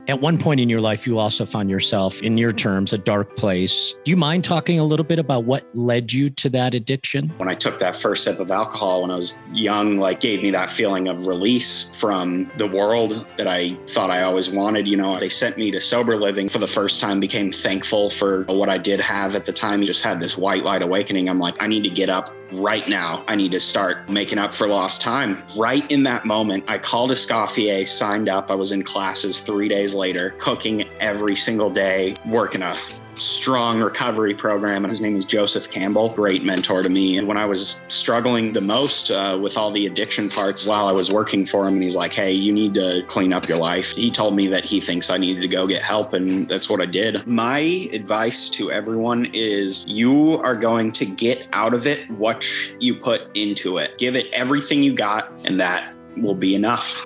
At one point in your life, you also found yourself, in your terms, a dark place. Do you mind talking a little bit about what led you to that addiction? When I took that first sip of alcohol when I was young, gave me that feeling of release from the world that I thought I always wanted. They sent me to sober living for the first time, became thankful for what I did have at the time. Just had this white light awakening. I'm like, I need to get up right now. I need to start making up for lost time. Right in that moment, I called Escoffier, signed up. I was in classes 3 days later, cooking every single day, working a strong recovery program. His name is Joseph Campbell, great mentor to me. And when I was struggling the most with all the addiction parts while I was working for him, and he's like, hey, you need to clean up your life. He told me that he thinks I needed to go get help, and that's what I did. My advice to everyone is you are going to get out of it what you put into it. Give it everything you got, and that will be enough.